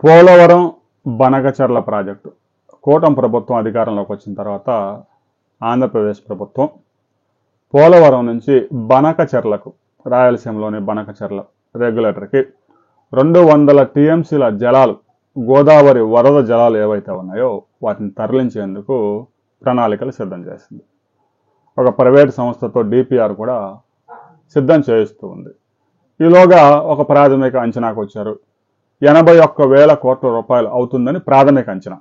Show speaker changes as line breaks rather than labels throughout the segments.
Polavaram Banakacherla project కూటమి ప్రభుత్వం అధికారంలోకి వచ్చిన తర్వాత ఆంధ్రప్రదేశ్ ప్రభుత్వం పోలవరం నుంచి బనకచర్లకు రాయలసీమలోని బనకచర్ల రెగ్యులేటర్కి 200 టీఎంసీల జలాలు గోదావరి వరద జలాలు ఏవైతే ఉన్నాయో వాటిని తరలించేందుకు ప్రణాళికలు సిద్ధం చేసింది. ఒక ప్రైవేట్ సంస్థతో డిపిఆర్ కూడా సిద్ధం చేయిస్తూ ఉంది. ఈలోగా ఒక ప్రాథమిక అంచనాకు వచ్చారు. 81,000 కోట్ల రూపాయలు అవుతుందని ప్రాథమిక అంచనా.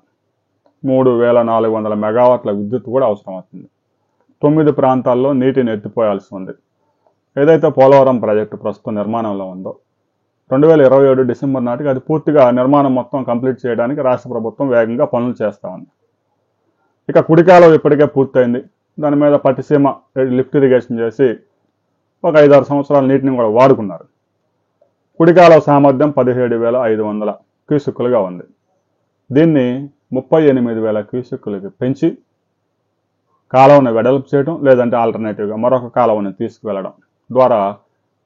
3,400 మెగావాట్ల విద్యుత్ కూడా అవసరం అవుతుంది. 9 ప్రాంతాల్లో నీటిని ఎత్తిపోయాల్సి ఉంది. ఏదైతే పోలవరం ప్రాజెక్టు ప్రస్తుతం నిర్మాణంలో ఉందో 2027 డిసెంబర్ నాటికి అది పూర్తిగా నిర్మాణం మొత్తం కంప్లీట్ చేయడానికి రాష్ట్ర ప్రభుత్వం వేగంగా పనులు చేస్తూ ఉంది. ఇక కుడికాలం ఇప్పటికే పూర్తయింది. దాని మీద పట్టిసీమ లిఫ్ట్ ఇరిగేషన్ చేసి ఒక 5-6 సంవత్సరాల నీటిని కూడా వాడుకున్నారు. కుడికాలం సామర్థ్యం 17,500 క్యూసెక్కులుగా ఉంది. దీన్ని 38,000 క్యూసెక్కులకి పెంచి కాలువను వెడల్పు చేయడం, లేదంటే ఆల్టర్నేటివ్గా మరొక కాలువను తీసుకువెళ్ళడం ద్వారా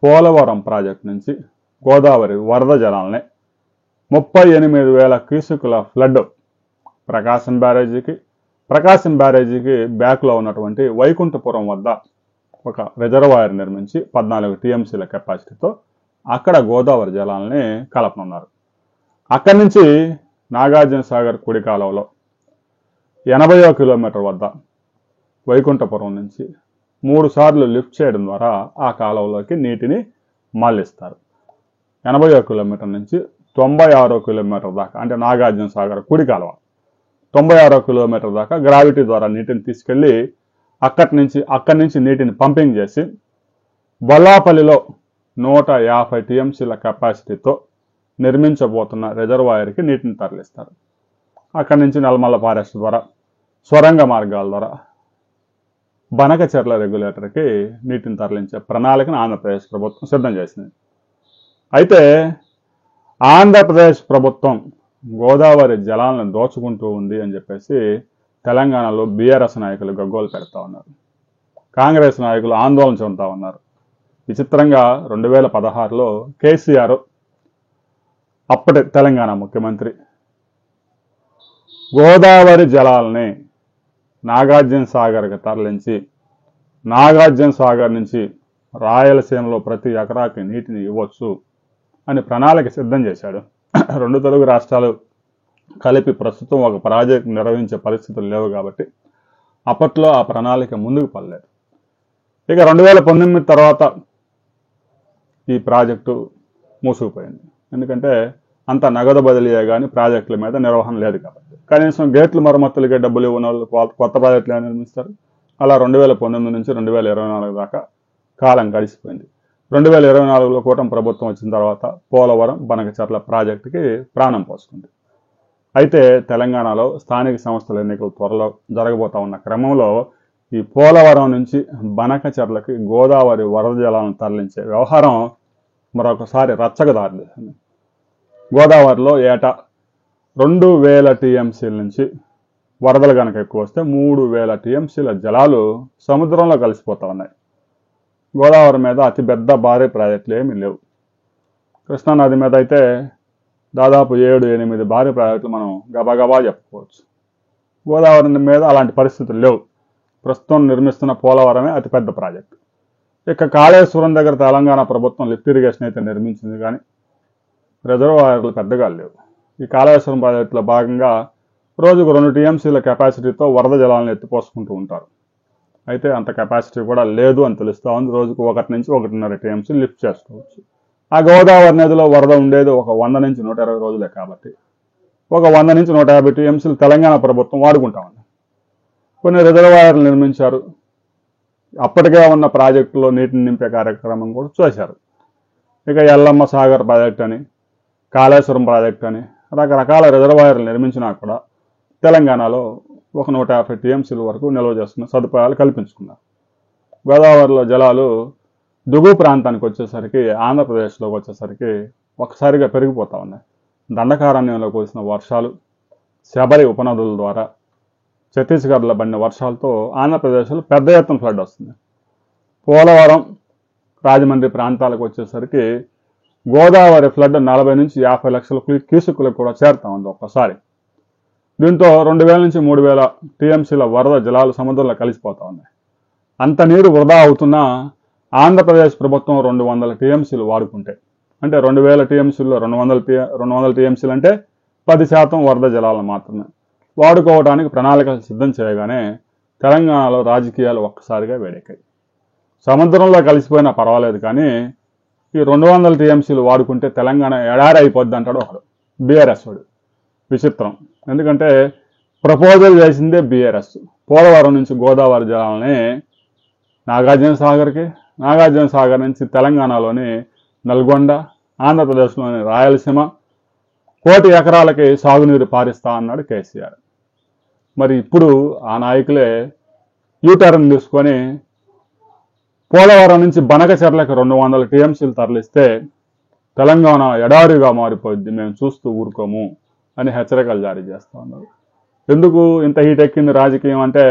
పోలవరం ప్రాజెక్టు నుంచి గోదావరి వరద జలాలని 38,000 క్యూసెక్కుల ఫ్లడ్ ప్రకాశం బ్యారేజీకి బ్యాక్లో ఉన్నటువంటి వైకుంఠపురం వద్ద ఒక రిజర్వాయర్ నిర్మించి 14 టీఎంసీల కెపాసిటీతో అక్కడ గోదావరి జలాలని కలపనున్నారు. అక్కడి నుంచి నాగార్జున సాగర్ కుడి కాలువలో 80వ కిలోమీటర్ వద్ద వైకుంఠపురం నుంచి 3 సార్లు లిఫ్ట్ చేయడం ద్వారా ఆ కాలువలోకి నీటిని మళ్లిస్తారు. 80వ కిలోమీటర్ నుంచి 96వ కిలోమీటర్ దాకా, అంటే నాగార్జున సాగర్ కుడి కాలువ 96వ కిలోమీటర్ దాకా గ్రావిటీ ద్వారా నీటిని తీసుకెళ్లి అక్కడి నుంచి నీటిని పంపింగ్ చేసి బొల్లాపల్లిలో 150 టీఎంసీల కెపాసిటీతో నిర్మించబోతున్న రిజర్వాయర్కి నీటిని తరలిస్తారు. అక్కడి నుంచి నల్లమల్ల ఫారెస్ట్ ద్వారా సొరంగ మార్గాల ద్వారా బనకచర్ల రెగ్యులేటర్కి నీటిని తరలించే ప్రణాళికను ఆంధ్రప్రదేశ్ ప్రభుత్వం సిద్ధం చేసింది. అయితే ఆంధ్రప్రదేశ్ ప్రభుత్వం గోదావరి జలాలను దోచుకుంటూ ఉంది అని చెప్పేసి తెలంగాణలో బీఆర్ఎస్ నాయకులు గగ్గోలు పెడతా ఉన్నారు. కాంగ్రెస్ నాయకులు ఆందోళన చెందుతా ఉన్నారు. విచిత్రంగా 2016లో కేసీఆర్ అప్పటి తెలంగాణ ముఖ్యమంత్రి గోదావరి జలాలని నాగార్జున సాగర్కి తరలించి నాగార్జున సాగర్ నుంచి రాయలసీమలో ప్రతి ఎకరాకి నీటిని ఇవ్వచ్చు అని ప్రణాళిక సిద్ధం చేశాడు. 2 తెలుగు రాష్ట్రాలు కలిపి ప్రస్తుతం ఒక ప్రాజెక్టు నిర్వహించే పరిస్థితులు లేవు కాబట్టి అప్పట్లో ఆ ప్రణాళిక ముందుకు పడలేదు. ఇక 2019 తర్వాత ఈ ప్రాజెక్టు మూసుకుపోయింది. ఎందుకంటే అంత నగదు బదిలీయే కానీ ప్రాజెక్టుల మీద నిర్వహణ లేదు కాబట్టి. కనీసం గేట్లు మరమ్మతులకే డబ్బులు ఇవ్వని వాళ్ళు కొత్త ప్రాజెక్టులు నిర్మిస్తారు. అలా 2019 నుంచి 2024 దాకా కాలం గడిచిపోయింది. 2024లో కూటమి ప్రభుత్వం వచ్చిన తర్వాత పోలవరం బనకచర్ల ప్రాజెక్టుకి ప్రాణం పోసుకుంది. అయితే తెలంగాణలో స్థానిక సంస్థల ఎన్నికలు త్వరలో జరగబోతా ఉన్న క్రమంలో ఈ పోలవరం నుంచి బనకచర్లకి గోదావరి వరద జలాలను తరలించే వ్యవహారం మరొకసారి రచ్చకు దారితీసింది. గోదావరిలో ఏటా 2,000 టీఎంసీల నుంచి వరదలు కనుక ఎక్కువ వస్తే 3,000 టీఎంసీల జలాలు సముద్రంలో కలిసిపోతా ఉన్నాయి. గోదావరి మీద అతిపెద్ద భారీ ప్రాజెక్టులు ఏమీ లేవు. కృష్ణానది మీద అయితే దాదాపు 7-8 భారీ ప్రాజెక్టులు మనం గబగబా చెప్పుకోవచ్చు. గోదావరి మీద అలాంటి పరిస్థితులు లేవు. ప్రస్తుతం నిర్మిస్తున్న పోలవరమే అతిపెద్ద ప్రాజెక్టు. ఇక కాళేశ్వరం దగ్గర తెలంగాణ ప్రభుత్వం లిఫ్ట్ ఇరిగేషన్ అయితే నిర్మించింది, కానీ రిజర్వాయర్లు పెద్దగా లేవు. ఈ కాళేశ్వరం ప్రాజెక్టులో భాగంగా రోజుకు 2 టీఎంసీల కెపాసిటీతో వరద జలాలను ఎత్తిపోసుకుంటూ ఉంటారు. అయితే అంత కెపాసిటీ కూడా లేదు అని తెలుస్తూ ఉంది. రోజుకు 1 నుంచి 1.5 టీఎంసీ లిఫ్ట్ చేసుకోవచ్చు. ఆ గోదావరి నదిలో వరద ఉండేది ఒక 100 నుంచి 120 రోజులే కాబట్టి ఒక 100 నుంచి 150 టీఎంసీలు తెలంగాణ ప్రభుత్వం వాడుకుంటా ఉంది. కొన్ని రిజర్వాయర్లు నిర్మించారు. అప్పటికే ఉన్న ప్రాజెక్టులో నీటిని నింపే కార్యక్రమం కూడా చేశారు. ఇక ఎల్లమ్మ సాగర్ ప్రాజెక్ట్ అని, కాళేశ్వరం ప్రాజెక్ట్ అని రకరకాల రిజర్వాయర్లు నిర్మించినా కూడా తెలంగాణలో ఒక 150 టీఎంసీల వరకు నిల్వ చేస్తున్న సదుపాయాలు కల్పించుకున్నారు. గోదావరిలో జలాలు దిగువ ప్రాంతానికి వచ్చేసరికి, ఆంధ్రప్రదేశ్లోకి వచ్చేసరికి ఒకసారిగా పెరిగిపోతూ ఉన్నాయి. దండకారణ్యంలో కురిసిన వర్షాలు, శబరి ఉపనదుల ద్వారా ఛత్తీస్గఢ్లో పడిన వర్షాలతో ఆంధ్రప్రదేశ్లో పెద్ద ఎత్తున ఫ్లడ్ వస్తుంది. పోలవరం, రాజమండ్రి ప్రాంతాలకు వచ్చేసరికి గోదావరి ఫ్లడ్ 40 నుంచి 50 లక్షల క్యూసెక్కులకు కూడా చేరుతా ఉంది ఒక్కసారి. దీంతో 2000 నుంచి 3000 టీఎంసీల వరద జలాలు సముద్రంలో కలిసిపోతా ఉన్నాయి. అంత నీరు వృధా అవుతున్నా ఆంధ్రప్రదేశ్ ప్రభుత్వం 200 టీఎంసీలు వాడుకుంటే, అంటే 2000 టీఎంసీల్లో 200 టీఎంసీలు అంటే 10% వరద జలాలు మాత్రమే వాడుకోవడానికి ప్రణాళికలు సిద్ధం చేయగానే తెలంగాణలో రాజకీయాలు ఒక్కసారిగా వేడెక్కాయి. సముద్రంలో కలిసిపోయినా పర్వాలేదు కానీ ఈ 200 టీఎంసీలు వాడుకుంటే తెలంగాణ ఎడారి అయిపోద్ది అంటాడు ఒకడు, బీఆర్ఎస్ వాడు. విచిత్రం, ఎందుకంటే ప్రపోజల్ చేసిందే బీఆర్ఎస్. పోలవరం నుంచి గోదావరి జలాలని నాగార్జున సాగర్ నుంచి తెలంగాణలోని నల్గొండ, ఆంధ్రప్రదేశ్లోని రాయలసీమ 1 కోటి ఎకరాలకి సాగునీరు పారిస్తా అన్నాడు కేసీఆర్. మరి ఇప్పుడు ఆ నాయకులే యూటర్న్ తీసుకొని పోలవరం నుంచి బనకచెర్లకు 200 టీఎంసీలు తరలిస్తే తెలంగాణ ఎడారిగా మారిపోద్ది, మేము చూస్తూ ఊరుకోము అని హెచ్చరికలు జారీ చేస్తూ ఉన్నారు. ఎందుకు ఇంత హీట్ ఎక్కింది రాజకీయం అంటే,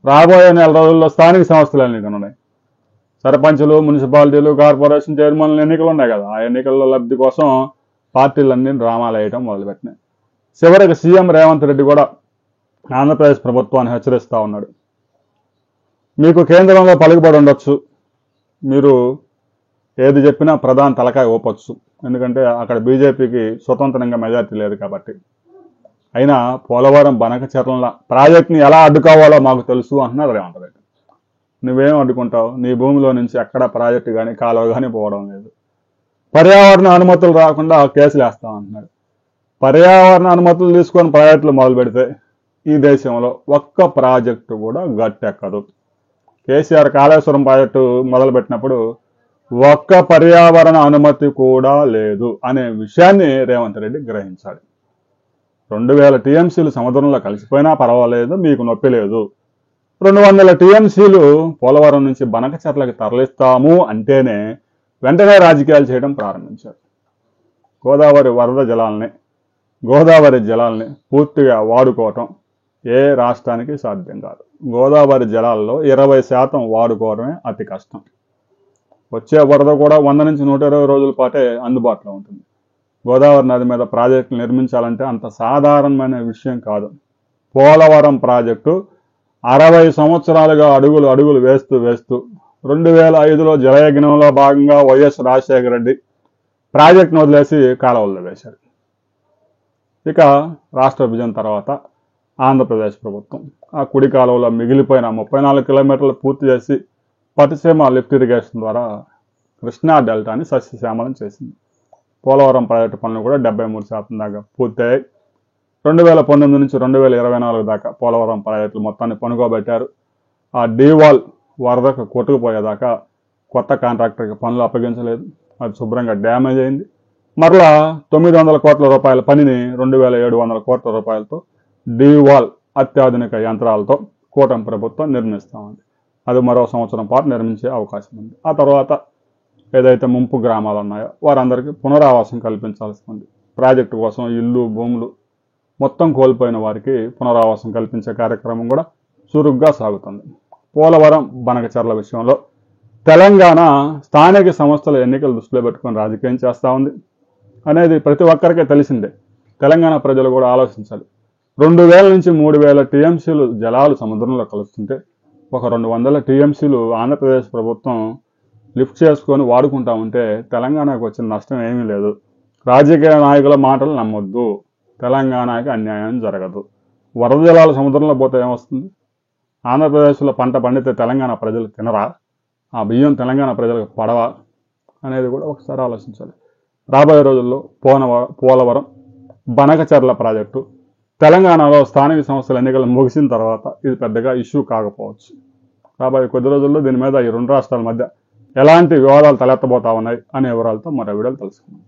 రాబోయే నెల రోజుల్లో స్థానిక సంస్థలు ఎన్నికలు ఉన్నాయి. సర్పంచులు, మున్సిపాలిటీలు, కార్పొరేషన్ చైర్మన్లు ఎన్నికలు ఉన్నాయి కదా. ఆ ఎన్నికల్లో లబ్ధి కోసం పార్టీలన్నీ డ్రామాలు వేయడం మొదలుపెట్టినాయి. చివరికి సీఎం రేవంత్ రెడ్డి కూడా ఆంధ్రప్రదేశ్ ప్రభుత్వాన్ని హెచ్చరిస్తూ ఉన్నాడు. మీకు కేంద్రంలో పలుకుబడి ఉండొచ్చు, మీరు ఏది చెప్పినా ప్రధాన తలకాయ ఊపొచ్చు, ఎందుకంటే అక్కడ బీజేపీకి స్వతంత్రంగా మెజార్టీ లేదు కాబట్టి. అయినా పోలవరం బనకచెర్ల ప్రాజెక్ట్ని ఎలా అడ్డుకోవాలో మాకు తెలుసు అంటున్నారు రేవంత్ రెడ్డి. నువ్వేం అడ్డుకుంటావు? నీ భూమిలో నుంచి ఎక్కడ ప్రాజెక్టు కానీ కాలువ కానీ పోవడం లేదు. పర్యావరణ అనుమతులు రాకుండా కేసులు వేస్తాం అంటున్నాడు. పర్యావరణ అనుమతులు తీసుకొని ప్రాజెక్టులు మొదలు పెడితే ఈ దేశంలో ఒక్క ప్రాజెక్టు కూడా గట్టెక్కదు. కేసీఆర్ కాళేశ్వరం ప్రాజెక్టు మొదలుపెట్టినప్పుడు ఒక్క పర్యావరణ అనుమతి కూడా లేదు అనే విషయాన్ని రేవంత్ రెడ్డి గ్రహించాడు. 2000 టీఎంసీలు సముద్రంలో కలిసిపోయినా పర్వాలేదు, మీకు నొప్పి లేదు. 200 టీఎంసీలు పోలవరం నుంచి బనకచెర్లకు తరలిస్తాము అంటేనే వెంటనే రాజకీయాలు చేయడం ప్రారంభించారు. గోదావరి జలాల్ని పూర్తిగా వాడుకోవటం ఏ రాష్ట్రానికి సాధ్యం కాదు. గోదావరి జలాల్లో 20% వాడుకోవడమే అతి కష్టం. వచ్చే వరద కూడా 100 నుంచి 120 రోజుల పాటే అందుబాటులో ఉంటుంది. గోదావరి నది మీద ప్రాజెక్టులు నిర్మించాలంటే అంత సాధారణమైన విషయం కాదు. పోలవరం ప్రాజెక్టు 60 సంవత్సరాలుగా అడుగులు వేస్తూ 2005లో జలయజ్ఞంలో భాగంగా వైఎస్ రాజశేఖర రెడ్డి ప్రాజెక్టును వదిలేసి కాలువల్లో వేశారు. ఇక రాష్ట్ర విభజన తర్వాత ఆంధ్రప్రదేశ్ ప్రభుత్వం ఆ కుడి కాలువలో మిగిలిపోయిన 34 కిలోమీటర్లు పూర్తి చేసి పట్టిసీమ లిఫ్ట్ ఇరిగేషన్ ద్వారా కృష్ణా డెల్టాని సస్యశ్యామలం చేసింది. పోలవరం ప్రాజెక్టు పనులు కూడా 73% దాకా పూర్తయ్యాయి. 2019 నుంచి 2024 దాకా పోలవరం ప్రాజెక్టులు మొత్తాన్ని పనుకోబెట్టారు. ఆ డీవాల్ వరదకు కొట్టుకుపోయేదాకా కొత్త కాంట్రాక్టర్కి పనులు అప్పగించలేదు. అది శుభ్రంగా డ్యామేజ్ అయింది. మరలా 900 కోట్ల రూపాయల పనిని 2700 కోట్ల రూపాయలతో డీవాల్ అత్యాధునిక యంత్రాలతో కూటమి ప్రభుత్వం నిర్మిస్తామంది. అది మరో సంవత్సరం పాటు నిర్మించే అవకాశం ఉంది. ఆ తర్వాత ఏదైతే ముంపు గ్రామాలు ఉన్నాయో వారందరికీ పునరావాసం కల్పించాల్సి ఉంది. ప్రాజెక్టు కోసం ఇల్లు, భూములు మొత్తం కోల్పోయిన వారికి పునరావాసం కల్పించే కార్యక్రమం కూడా చురుగ్గా సాగుతుంది. పోలవరం బనకచెర్ల విషయంలో తెలంగాణ స్థానిక సంస్థల ఎన్నికలు దృష్టిలో పెట్టుకొని రాజకీయం చేస్తూ ఉంది అనేది ప్రతి ఒక్కరికే తెలిసిందే. తెలంగాణ ప్రజలు కూడా ఆలోచించాలి. 2000 నుంచి 3000 టీఎంసీలు జలాలు సముద్రంలో కలుస్తుంటే ఒక 200 టీఎంసీలు ఆంధ్రప్రదేశ్ ప్రభుత్వం లిఫ్ట్ చేసుకొని వాడుకుంటా ఉంటే తెలంగాణకు వచ్చిన నష్టం ఏమీ లేదు. రాజకీయ నాయకుల మాటలు నమ్మొద్దు. తెలంగాణకి అన్యాయం జరగదు. వరద జలాలు సముద్రంలో పోతే ఏమొస్తుంది? ఆంధ్రప్రదేశ్లో పంట పండితే తెలంగాణ ప్రజలు తినరా? ఆ బియ్యం తెలంగాణ ప్రజలకు పడవా అనేది కూడా ఒకసారి ఆలోచించాలి. రాబోయే రోజుల్లో పోలవరం బనకచెర్ల ప్రాజెక్టు తెలంగాణలో స్థానిక సంస్థల ఎన్నికలు ముగిసిన తర్వాత ఇది పెద్దగా ఇష్యూ కాకపోవచ్చు. రాబోయే కొద్ది రోజుల్లో దీని మీద ఈ 2 రాష్ట్రాల మధ్య ఎలాంటి వివాదాలు తలెత్తబోతా ఉన్నాయి అనే వివరాలతో మరో వీడియోలు తెలుసుకుందాం.